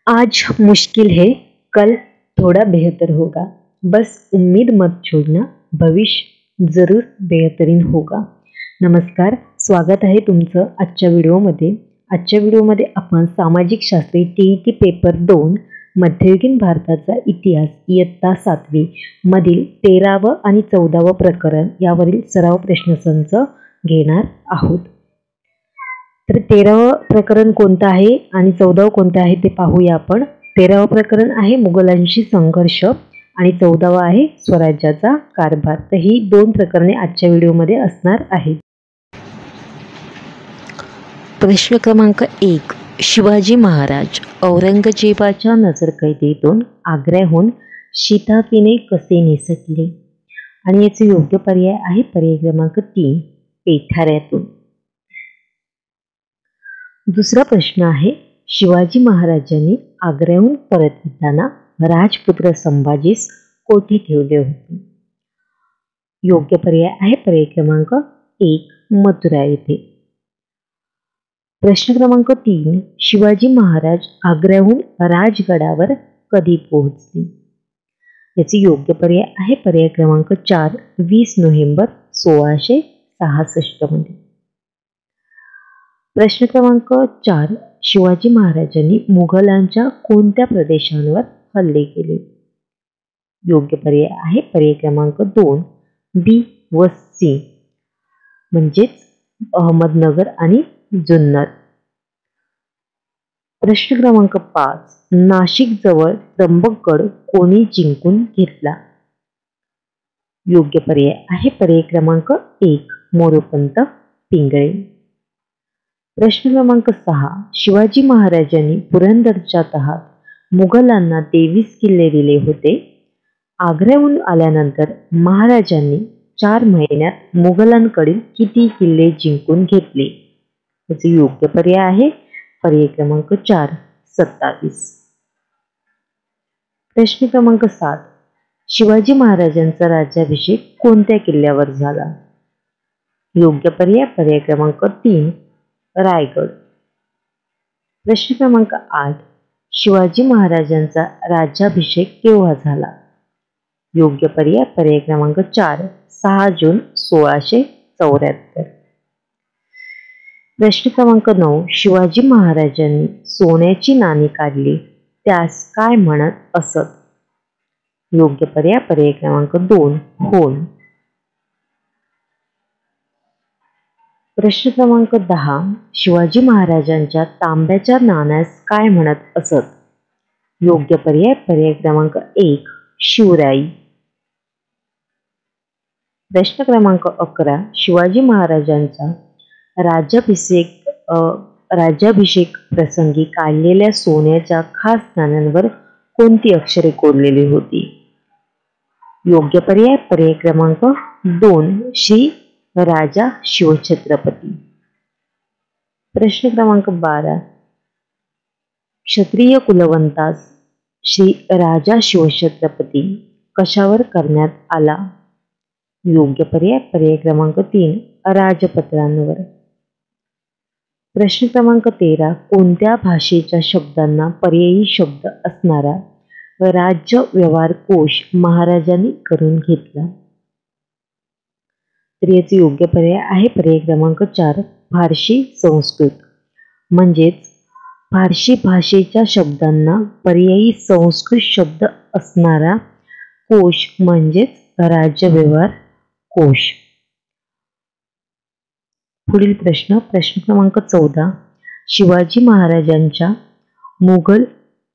आज मुश्किल है, कल थोड़ा बेहतर होगा. बस उम्मीद मत छोड़ना, भविष्य जरूर बेहतरीन होगा. नमस्कार, स्वागत आहे तुमचं आजच्या व्हिडिओमध्ये. आजच्या व्हिडिओमध्ये आपण सामाजिक शास्त्री TET पेपर 2 मध्ययुगीन भारताचा इतिहास इयत्ता 7वी मधील 13व आणि 14व प्रकरण यावरील सराव प्रश्नसंच घेणार आहोत. तर 13व प्रकरण कोणतं आहे आणि 14व कोणतं आहे ते पाहूया आपण. 13व प्रकरण आहे मुघलांशी संघर्ष आणि 14व आहे स्वराज्याचा कारभार. तर ही दोन प्रकरणे आजच्या व्हिडिओमध्ये असणार आहेत. प्रश्न क्रमांक 1. शिवाजी महाराज औरंगजेबाच्या नजरकैदेतून आग्र्याहून शिताफीने कसे निसटले? आणि याचे योग्य पर्याय आहे पर्याय क्रमांक 3, पेठाऱ्यातून. दुसरा प्रश्न आहे शिवाजी महाराजांनी आग्र्याहून परत येताना राजपुत्र संभाजीस कोठे ठेवले होते? योग्य पर्याय आहे पर्याय क्रमांक 1, मथुरा येथे. प्रश्न क्रमांक 3. शिवाजी महाराज आग्र्याहून राजगडावर कधी पोहोचले? याचे योग्य पर्याय आहे पर्याय क्रमांक 4, 20 नोव्हेंबर 1666 मध्ये. प्रश्न क्रमांक 4. शिवाजी महाराजांनी मुघलांच्या कोणत्या प्रदेशांवर हल्ले केले? योग्य पर्याय आहे पर्याय क्रमांक 2, बी व सी, म्हणजेच अहमदनगर आणि जुन्नर. प्रश्न क्रमांक 5. नाशिक जवळ त्र्यंबकगड कोणी जिंकून घेतला? योग्य पर्याय आहे पर्याय क्रमांक 1, मोरोपंत पिंगळे. प्रश्न क्रमांक 6. शिवाजी महाराजांनी पुरंदरच्या तहात मुघलांना 23 किल्ले दिले होते. आग्र्याहून आल्यानंतर महाराजांनी 4 महिन्यात मुघलांकडील किती किल्ले जिंकून घेतले? याचे योग्य पर्याय आहे पर्याय क्रमांक 4, 27. प्रश्न क्रमांक 7. शिवाजी महाराजांचा राज्याभिषेक कोणत्या किल्ल्यावर झाला? योग्य पर्याय पर्याय क्रमांक 3, रायगड. प्रश्न क्रमांक 8. शिवाजी महाराजांचा राज्याभिषेक केव्हा झाला? योग्य पर्याय पर्याय क्रमांक 4, 6 जून 1674. प्रश्न क्रमांक 9. शिवाजी महाराजांनी सोन्याची नाणी काढली त्यास काय म्हणत असत? योग्य पर्याय पर्याय क्रमांक 2, होन. प्रश्न क्रमांक 10. शिवाजी महाराजांच्या तांब्याच्या नाण्यास काय म्हणत असत? योग्य पर्याय पर्याय क्रमांक 1, शिवराई. प्रश्न क्रमांक 11. शिवाजी महाराजांचा राज्याभिषेक प्रसंगी काढलेल्या सोन्याच्या खास नाण्यांवर कोणती अक्षरे कोरलेली होती? योग्य पर्याय पर्याय क्रमांक 2, श्री राजा शिवछत्रपती. प्रश्न क्रमांक 12. क्षत्रिय कुलवंतास श्री राजा शिवछत्रपती कशावर करण्यात आला? योग्य पर्याय पर्याय क्रमांक 3, राजपत्रांवर. प्रश्न क्रमांक 13. कोणत्या भाषेच्या शब्दांना पर्यायी शब्द असणारा राज्य व्यवहार कोश महाराजांनी करून घेतला? तर याचे योग्य पर्याय आहे पर्याय क्रमांक 4, फारसी संस्कृत. म्हणजेच फारसी भाषेच्या शब्दांना पर्यायी संस्कृत शब्द असणारा कोश म्हणजेच राज्य व्यवहार कोश. पुढील प्रश्न क्रमांक 14. शिवाजी महाराजांच्या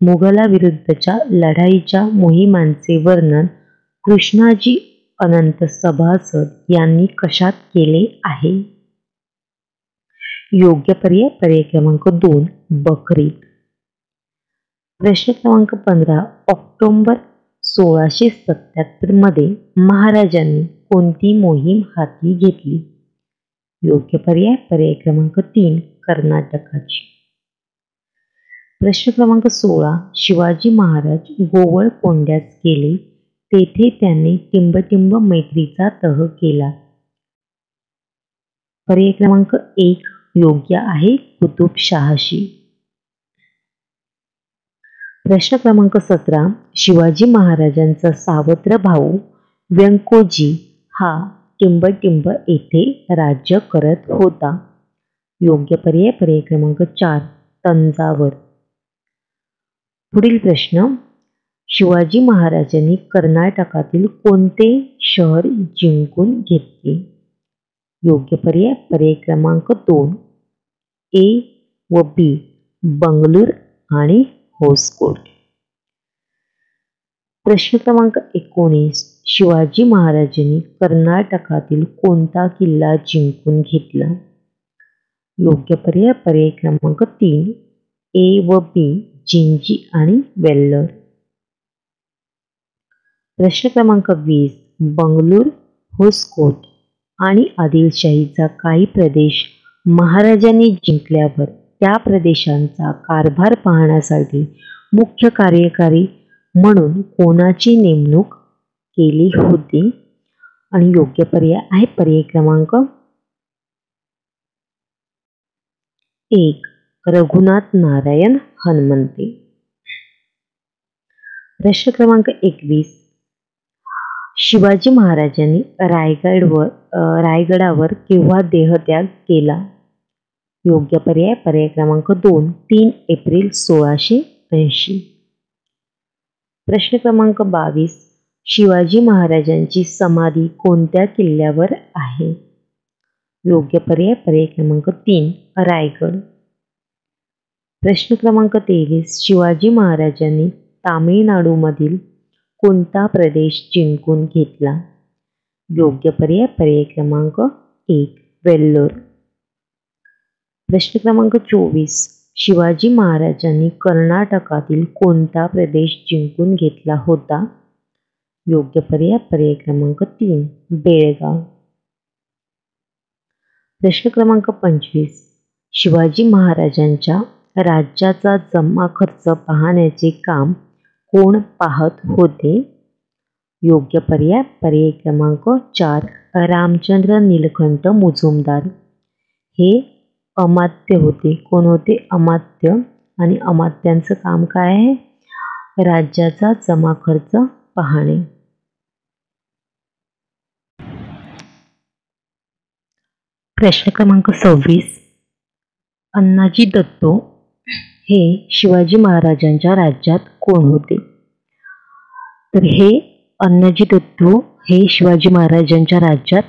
मुघलाविरुद्धच्या लढाईच्या मोहिमांचे वर्णन कृष्णाजी अनंत सभासद यांनी कशात केले आहे? योग्य पर्याय पर्याय क्रमांक 2, बकरीत. प्रश्न क्रमांक 15. ऑक्टोबर 1677 मध्ये महाराजांनी कोणती मोहीम हाती घेतली? योग्य पर्याय पर्याय क्रमांक 3, कर्नाटकाची. प्रश्न क्रमांक 16. शिवाजी महाराज गोवळकोंड्यास गेले तेथे त्यांनी टिंबटिंब मैत्रीचा तह केला. पर्याय क्रमांक 1 योग्य आहे कुतुबशहाशी. प्रश्न क्रमांक 17. शिवाजी महाराजांचा सावत्र भाऊ व्यंकोजी हा टिंबटिंब येथे राज्य करत होता. योग्य पर्याय पर्याय क्रमांक 4 तंजावर. पुढील प्रश्न. शिवाजी महाराजांनी कर्नाटकातील कोणते शहर जिंकून घेतले? योग्य पर्याय पर्याय क्रमांक 2 ए व बी बंगळूर आणि होसकोट. प्रश्न क्रमांक 19. शिवाजी महाराजांनी कर्नाटकातील कोणता किल्ला जिंकून घेतला? योग्य पर्याय पर्याय क्रमांक 3 ए व बी जिंजी आणि वेल्लोर. प्रश्न क्रमांक 20. बंगळूर, होसकोट आणि आदिलशाहीचा काही प्रदेश महाराजांनी जिंकल्यावर त्या प्रदेशांचा कारभार पाहण्यासाठी मुख्य कार्यकारी म्हणून कोणाची नेमणूक केली होती? आणि योग्य पर्याय आहे पर्याय क्रमांक 1 रघुनाथ नारायण हनुमंते. प्रश्न क्रमांक 21. शिवाजी महाराजांनी रायगडावर केव्हा देहत्याग केला? योग्य पर्याय पर्याय क्रमांक 2 3 एप्रिल 1680. प्रश्न क्रमांक 22. शिवाजी महाराजांची समाधी कोणत्या किल्ल्यावर आहे? योग्य पर्याय पर्याय क्रमांक 3 रायगड. प्रश्न क्रमांक 23. शिवाजी महाराजांनी तामिळनाडूमधील कोणता प्रदेश जिंकून घेतला? योग्य पर्याय पर्याय क्रमांक 1 वेल्लोर. प्रश्न क्रमांक 24. शिवाजी महाराजांनी कर्नाटकातील कोणता प्रदेश जिंकून घेतला होता? योग्य पर्याय पर्याय क्रमांक 3 बेळगाव. प्रश्न क्रमांक 25. शिवाजी महाराजांच्या राज्याचा जमा खर्च पाहण्याचे काम कोण पाहत होते? योग्य पर्याय पर्याय क्रमांक 4 रामचंद्र नीलकंठ मुजुमदार. हे अमात्य होते. कोण होते? अमात्य. आणि अमात्यांचं काम काय आहे? राज्याचा जमा खर्च पाहणे. प्रश्न क्रमांक 26. अण्णाजी दत्तो हे शिवाजी महाराजांच्या राज्यात कोण होते? तर हे अण्णाजी दत्तो हे शिवाजी महाराजांच्या राज्यात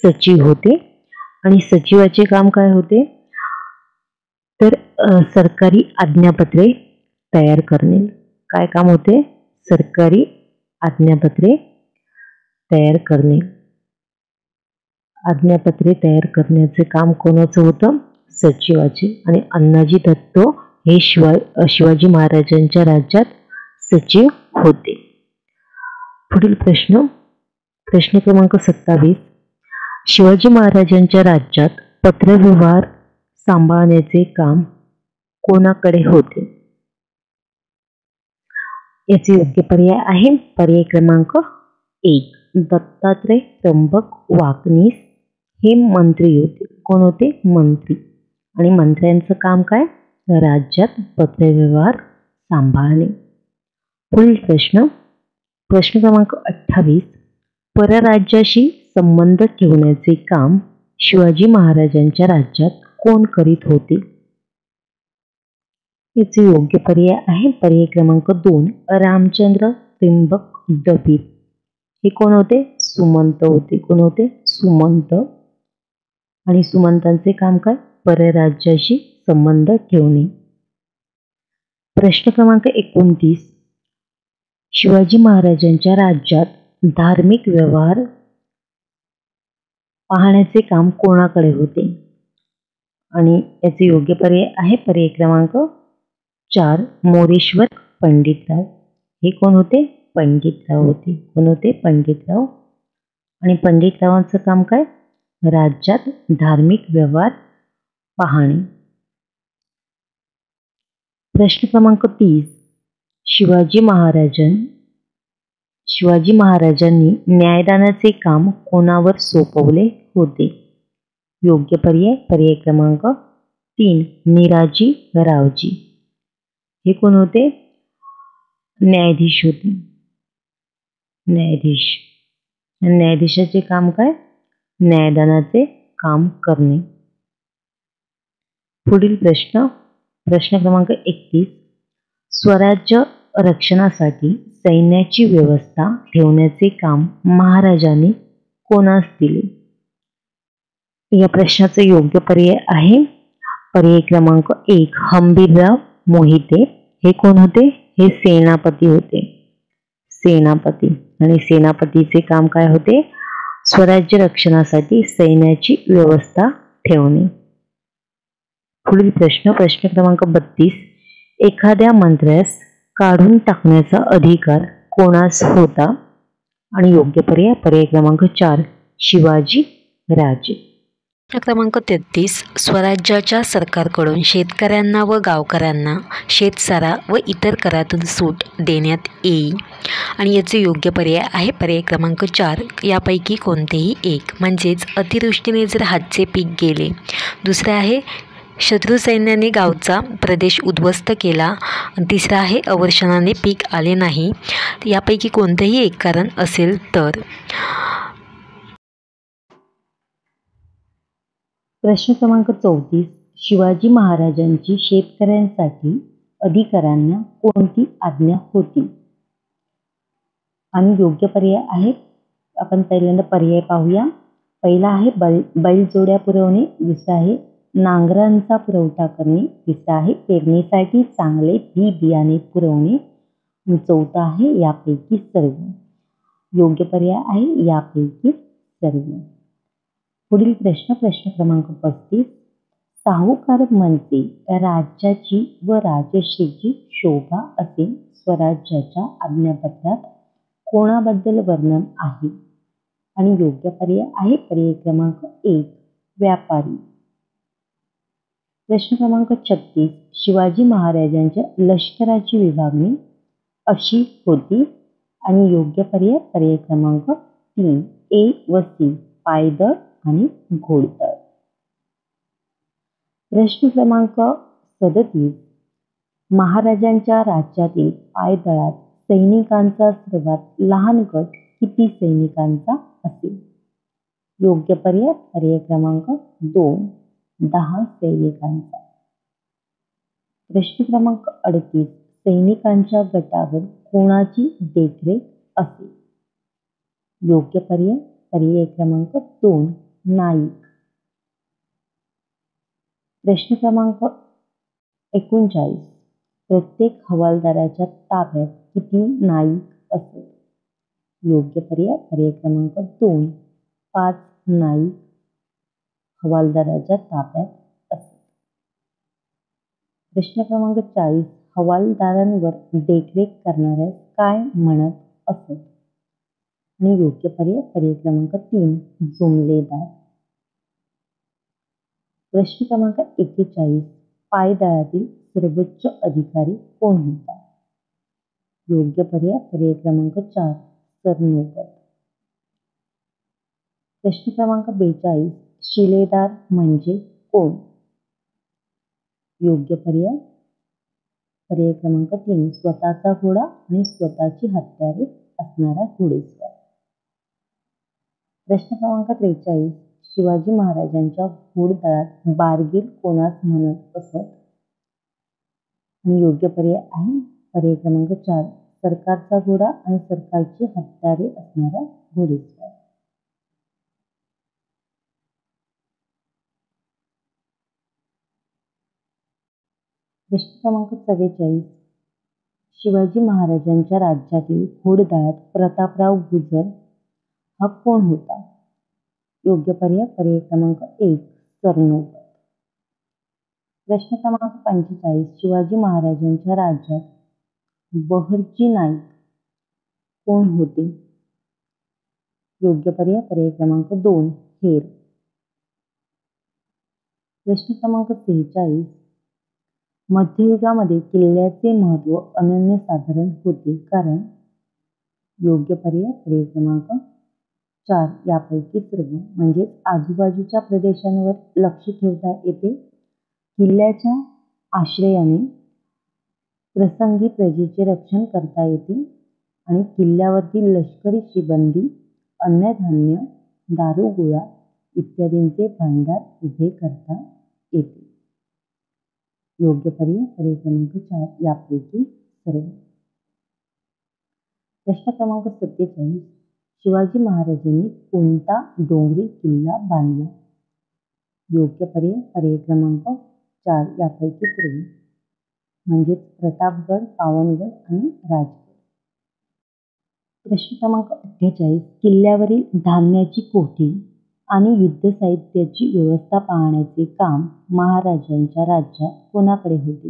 सचिव होते. आणि सचिवाचे काम काय होते? तर सरकारी आज्ञापत्रे तयार करणे. काय काम होते? सरकारी आज्ञापत्रे तयार करणे. आज्ञापत्रे तयार करण्याचे काम कोणाचं होतं? सचिवाचे. आणि अण्णाजी दत्तो हे शिवाजी महाराजांच्या राज्यात सचिव होते. पुढील प्रश्न. प्रश्न क्रमांक 27. शिवाजी महाराजांच्या राज्यात पत्रव्यवहार सांभाळण्याचे काम कोणाकडे होते? याचे योग्य पर्याय आहे पर्याय क्रमांक 1 दत्तात्रय त्र्यंबक वाकनीस. हे मंत्री होते. कोण होते? मंत्री. आणि मंत्र्यांचं काम काय? राज्यात पत्रव्यवहार सांभाळणे. पुढील प्रश्न. प्रश्न क्रमांक 28. परराज्याशी संबंध ठेवण्याचे काम शिवाजी महाराजांच्या राज्यात कोण करीत होते? याचे योग्य पर्याय आहे पर्याय क्रमांक 2 रामचंद्र त्र्यंबक डबीत. हे कोण होते? सुमंत होते. कोण होते? सुमंत. आणि सुमंतांचे काम काय? परराज्याशी संबंध ठेवणे. प्रश्न क्रमांक 29. शिवाजी महाराजांच्या राज्यात धार्मिक व्यवहार पाहण्याचे काम कोणाकडे होते? आणि याचे योग्य पर्याय आहे पर्याय क्रमांक 4 मोरेश्वर पंडितराव. हे कोण होते? पंडितराव होते. कोण होते? पंडितराव. आणि पंडितरावांचं काम काय? राज्यात धार्मिक व्यवहार पाहणे. प्रश्न क्रमांक 30. शिवाजी महाराजांनी न्यायदानाचे काम कोणावर सोपवले होते? योग्य पर्याय पर्याय क्रमांक 3 निराजी रावजी. हे कोण होते? न्यायाधीश होते. न्यायाधीश. न्यायाधीशाचे काम काय? न्यायदानाचे काम करणे. पुढील प्रश्न क्रमांक 31. स्वराज्य रक्षणासाठी सैन्याची व्यवस्था ठेवण्याचे काम महाराजांनी कोणास दिले? या प्रश्नाचे योग्य पर्याय आहे पर्याय क्रमांक 1 हंबीरराव मोहिते. हे कोण होते? हे सेनापती होते. सेनापती. आणि सेनापतीचे काम काय होते? स्वराज्य रक्षणासाठी सैन्याची व्यवस्था ठेवणे. पुढील प्रश्न क्रमांक 32. एखाद्या मंत्र्यास काढून टाकण्याचा अधिकार कोणास होता? आणि योग्य पर्याय क्रमांक 4 शिवाजी राजे. क्रमांक 33. स्वराज्याच्या सरकारकडून शेतकऱ्यांना व गावकऱ्यांना शेतसारा व इतर करातून सूट देण्यात येईल. आणि याचे योग्य पर्याय आहे पर्याय क्रमांक 4 यापैकी कोणतेही एक. म्हणजेच अतिवृष्टीने जर हातचे पीक गेले. दुसरे आहे शत्रू सैन्याने गावचा प्रदेश उद्ध्वस्त केला. आणि तिसरा आहे अवर्षणाने पीक आले नाही. यापैकी कोणतेही एक कारण असेल तर. प्रश्न क्रमांक 34. शिवाजी महाराजांची शेतकऱ्यांसाठी अधिकाऱ्यांना कोणती आज्ञा होती? आणि योग्य पर्याय आहे. आपण पहिल्यांदा पर्याय पाहूया. पहिला आहे बैलजोड्या पुरवणे. दुसरा आहे नांगरांचा पुरवठा करणे. तिसरा आहे पेरणीसाठी चांगले बी बियाणे पुरवणे. आणि चौथा आहे यापैकी सर्व. योग्य पर्याय आहे यापैकी सर्व. पुढील प्रश्न क्रमांक 35. साहुकार म्हणजे राज्याची व राजश्रीची शोभा असे स्वराज्याच्या आज्ञापत्रात कोणाबद्दल वर्णन आहे? आणि योग्य पर्याय आहे पर्याय क्रमांक 1 व्यापारी. प्रश्न क्रमांक 36. शिवाजी महाराजांच्या लष्कराची विभागणी अशी होती. आणि योग्य पर्याय क्रमांक 3 ए व सी पायदळ आणि घोडदळ. प्रश्न क्रमांक 37. महाराजांच्या राज्यातील पायदळात सैनिकांचा सर्वात लहान गट किती सैनिकांचा असेल? योग्य पर्याय क्रमांक 2 10 सैनिकांचा. प्रश्न क्रमांक 38. सैनिकांच्या गटावर कोणाची देखरेख असेल? योग्य पर्याय क्रमांक 2 नाईक. प्रश्न क्रमांक 39. प्रत्येक हवालदाराच्या ताब्यात किती नाईक असत? योग्य पर्याय क्रमांक 2 5 नाईक हवालदाराच्या ताब्यात असत. प्रश्न क्रमांक 40. हवालदारांवर देखरेख करणाऱ्यास काय म्हणत असत? आणि योग्य पर्याय क्रमांक 3 जुमलेदार. प्रश्न क्रमांक 41. पायदळातील सर्वोच्च अधिकारी कोण होता? योग्य पर्याय क्रमांक 4 सरनोबत. प्रश्न क्रमांक 42. शिलेदार म्हणजे कोण? योग्य पर्याय क्रमांक 3 स्वतःचा घोडा आणि स्वतःची हत्यारे असणारा घोडेस्वार. प्रश्न क्रमांक 43. शिवाजी महाराजांच्या घोडदळात बारगीर कोणास म्हणत असत? आणि योग्य पर्याय क्रमांक 4 सरकारचा घोडा आणि सरकारची हत्यारे असणारा घोडेस्वार. प्रश्न क्रमांक 44. शिवाजी महाराजांच्या राज्यातील घोडदळात प्रतापराव गुजर हा कोण होता? योग्य पर्याय क्रमांक 1 सरनोबत. प्रश्न क्रमांक 45. शिवाजी महाराजांच्या राज्यात बहरजी नाईक कोण होते? योग्य पर्याय क्रमांक 2 हेर. प्रश्न क्रमांक 46. मध्ययुगामध्ये किल्ल्याचे महत्त्व अनन्यसाधारण होते कारण? योग्य पर्याय क्रमांक 4 यापैकी सर्व. म्हणजे आजूबाजूच्या प्रदेशांवर लक्ष ठेवता येते. किल्ल्याच्या आश्रयाने प्रसंगी प्रजेचे रक्षण करता येते आणि किल्ल्यावरती लष्करी शिबंदी, अन्नधान्य, दारुगोळा इत्यादींचे भांडार उभे करता येते. योग्य पर्याय पर्याय क्रमांक 4 यापैकी सर्व. प्रश्न क्रमांक 47. शिवाजी महाराजांनी कोणता डोंगरी किल्ला बांधला? योग्य पर्याय पर्याय क्रमांक 4 यापैकी सर्व. म्हणजेच प्रतापगड, पावनगड आणि राजगड. प्रश्न क्रमांक 48. किल्ल्यावरील धान्याची कोठी आणि युद्ध साहित्याची व्यवस्था पाहण्याचे काम महाराजांच्या राज्यात कोणाकडे होते?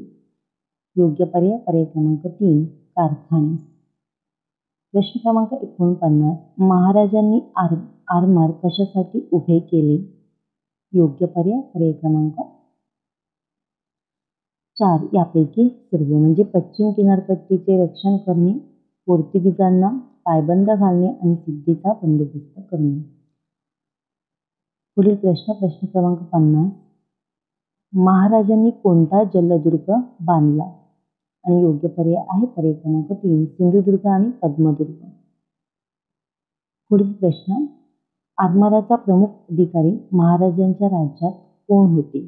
योग्य पर्याय पर्याय क्रमांक 3 कारखाने. प्रश्न क्रमांक 49. महाराजांनी आरमार कशासाठी उभे केले? योग्य पर्याय पर्याय क्रमांक 4 यापैकी सर्व. म्हणजे पश्चिम किनारपट्टीचे रक्षण करणे, पोर्तुगीजांना पायबंद घालणे आणि सिद्धीचा बंदोबस्त करणे. पुढील प्रश्न क्रमांक 50. महाराजांनी कोणता जलदुर्ग बांधला? आणि योग्य पर्याय आहे पर्याय क्रमांक 3 सिंधुदुर्ग आणि पद्मदुर्ग. पुढील प्रश्न. आरमाराचा प्रमुख अधिकारी महाराजांच्या राज्यात कोण होते?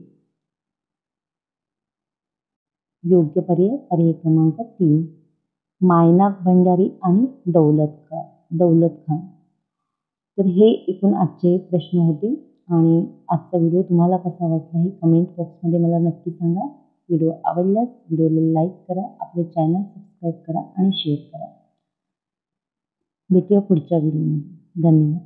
योग्य पर्याय पर्याय क्रमांक 3 मायनाक भंडारी आणि दौलत खान. तर हे एकूण आजचे प्रश्न होते आणि आजचा व्हिडिओ तुम्हाला कसा वाटला हे कमेंट बॉक्समध्ये मला नक्की सांगा. व्हिडिओ आवडल्यास व्हिडिओला लाईक करा, आपले चॅनल सबस्क्राईब करा आणि शेअर करा. भेटूया पुढच्या व्हिडिओमध्ये. धन्यवाद.